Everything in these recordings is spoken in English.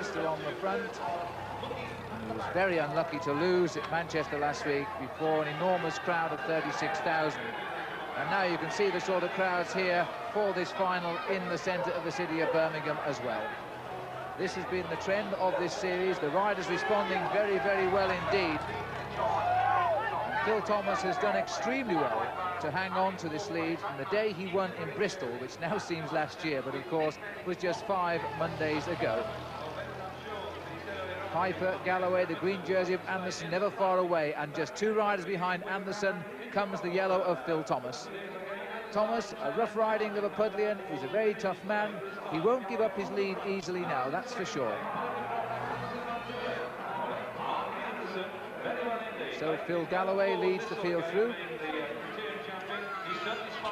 Still on the front. He was very unlucky to lose at Manchester last week before an enormous crowd of 36,000. And now you can see the sort of crowds here for this final in the centre of the city of Birmingham as well. This has been the trend of this series. The riders responding very, very well indeed. And Phil Thomas has done extremely well to hang on to this lead from the day he won in Bristol, which now seems last year, but of course was just 5 Mondays ago. Piper, Galloway, the green jersey of Anderson never far away, and just 2 riders behind Anderson comes the yellow of Phil Thomas. Thomas, a rough-riding Liverpudlian, he's a very tough man. He won't give up his lead easily now, that's for sure. So Phil Galloway leads the field through.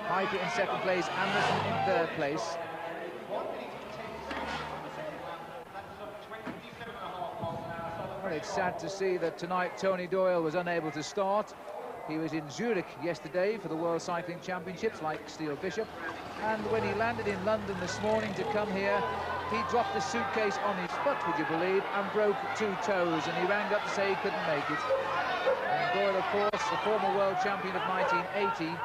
Piper in 2nd place, Anderson in 3rd place. Well, it's sad to see that tonight Tony Doyle was unable to start. He was in Zurich yesterday for the World Cycling Championships, like Steele Bishop. And when he landed in London this morning to come here, he dropped a suitcase on his foot, would you believe, and broke 2 toes. And he rang up to say he couldn't make it. And Doyle, of course, the former world champion of 1980,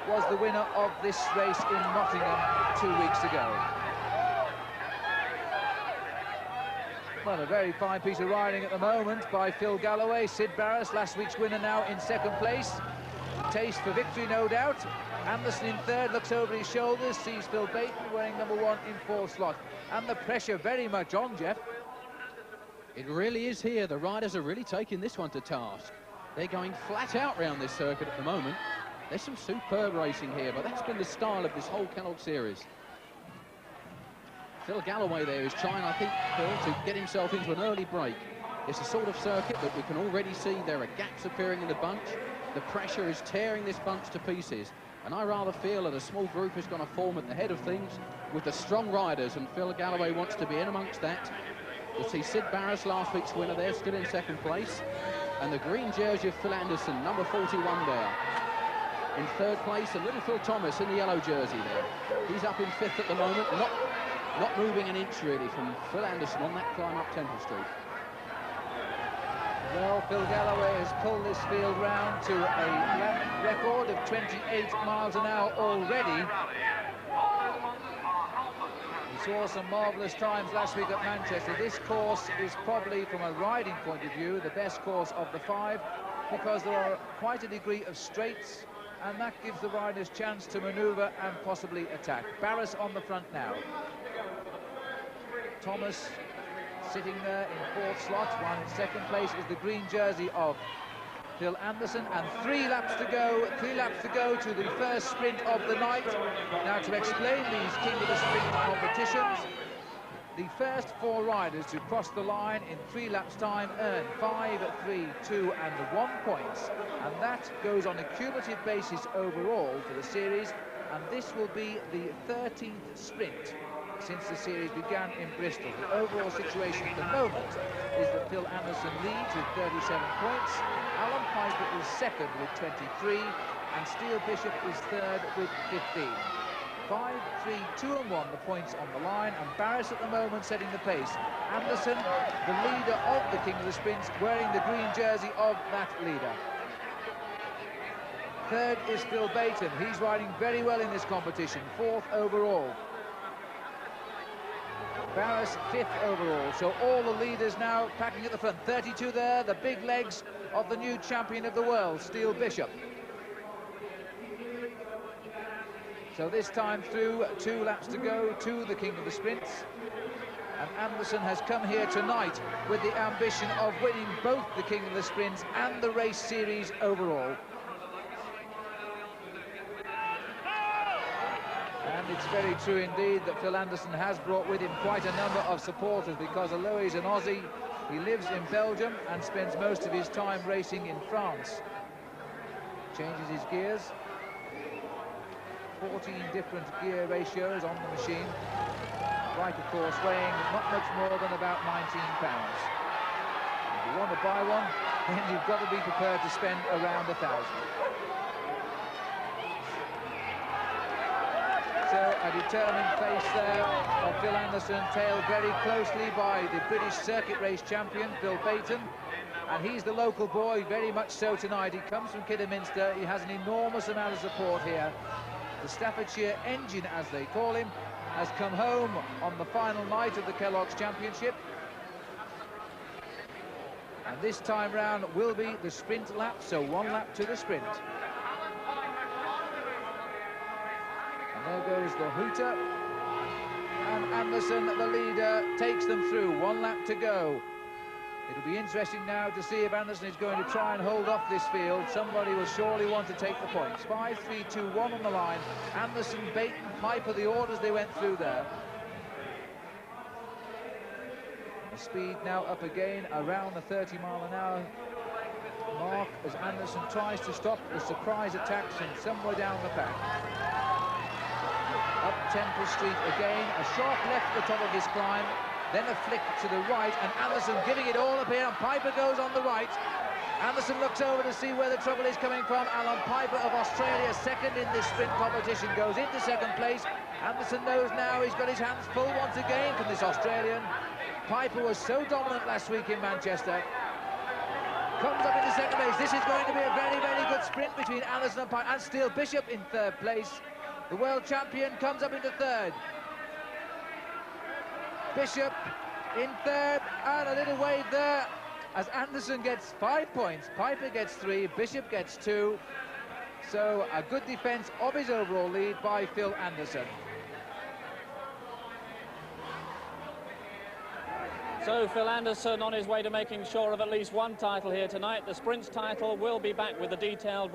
was the winner of this race in Nottingham 2 weeks ago. Well, a very fine piece of riding at the moment by Phil Galloway. Sid Barras, last week's winner, now in 2nd place. Taste for victory, no doubt. Anderson in 3rd, looks over his shoulders, sees Phil Bateman wearing number 1 in 4th slot. And the pressure very much on, Jeff. It really is here. The riders are really taking this one to task. They're going flat out round this circuit at the moment. There's some superb racing here, but that's been the style of this whole Kellogg series. Phil Galloway there is trying, I think, Phil, to get himself into an early break. It's a sort of circuit that we can already see there are gaps appearing in the bunch. The pressure is tearing this bunch to pieces. And I rather feel that a small group is going to form at the head of things with the strong riders, and Phil Galloway wants to be in amongst that. You'll see Sid Barras, last week's winner there, still in 2nd place. And the green jersey of Phil Anderson, number 41 there. In 3rd place, and little Phil Thomas in the yellow jersey there. He's up in 5th at the moment, not moving an inch really from Phil Anderson on that climb up Temple Street. Well, Phil Galloway has pulled this field round to a lap record of 28 miles an hour already. We saw some marvellous times last week at Manchester. This course is probably, from a riding point of view, the best course of the 5, because there are quite a degree of straights, and that gives the riders chance to manoeuvre and possibly attack. Barras on the front now. Thomas sitting there in 4th slot, while in 2nd place is the green jersey of Phil Anderson, and 3 laps to go to the first sprint of the night. Now, to explain these King of the Sprint competitions, the first 4 riders to cross the line in 3 laps time earn 5, 3, 2 and 1 points, and that goes on a cumulative basis overall for the series, and this will be the 13th sprint since the series began in Bristol. The overall situation at the moment is that Phil Anderson leads with 37 points, Alan Piper is 2nd with 23, and Steele Bishop is 3rd with 15. 5, 3, 2 and 1 the points on the line, and Barras at the moment setting the pace. Anderson, the leader of the King of the Sprints, wearing the green jersey of that leader. 3rd is Phil Bateman. He's riding very well in this competition, 4th overall. Barras 5th overall, so all the leaders now packing at the front. 32 there, the big legs of the new champion of the world, Steele Bishop. So this time through, 2 laps to go to the King of the Sprints. And Anderson has come here tonight with the ambition of winning both the King of the Sprints and the race series overall. And it's very true indeed that Phil Anderson has brought with him quite a number of supporters, because although he's an Aussie, he lives in Belgium and spends most of his time racing in France. Changes his gears. 14 different gear ratios on the machine. Right, of course, weighing not much more than about 19 pounds. If you want to buy one, then you've got to be prepared to spend around 1,000. So a determined face there of Phil Anderson, tailed very closely by the British circuit race champion, Bill Bayton. And he's the local boy, very much so tonight. He comes from Kidderminster. He has an enormous amount of support here. The Staffordshire engine, as they call him, has come home on the final night of the Kellogg's Championship. And this time round will be the sprint lap, so 1 lap to the sprint. And there goes the hooter. And Anderson, the leader, takes them through. 1 lap to go. It'll be interesting now to see if Anderson is going to try and hold off this field. Somebody will surely want to take the points. 5, 3, 2, 1 on the line. Anderson, Bayton, Piper, the orders they went through there. The speed now up again around the 30-mile-an-hour mark as Anderson tries to stop the surprise attacks from somewhere down the pack. Up Temple Street again, a sharp left at the top of his climb. Then a flick to the right, and Anderson giving it all up here, and Piper goes on the right. Anderson looks over to see where the trouble is coming from. Alan Piper of Australia, second in this sprint competition, goes into second place. Anderson knows now he's got his hands full once again from this Australian. Piper was so dominant last week in Manchester. Comes up into second place. This is going to be a very, very good sprint between Anderson and Piper. And Steele Bishop in third place. The world champion comes up into third. Bishop in third, and a little wave there as Anderson gets 5 points, Piper gets 3, Bishop gets 2. So a good defence of his overall lead by Phil Anderson. So Phil Anderson on his way to making sure of at least one title here tonight. The sprint title will be back with the detailed results.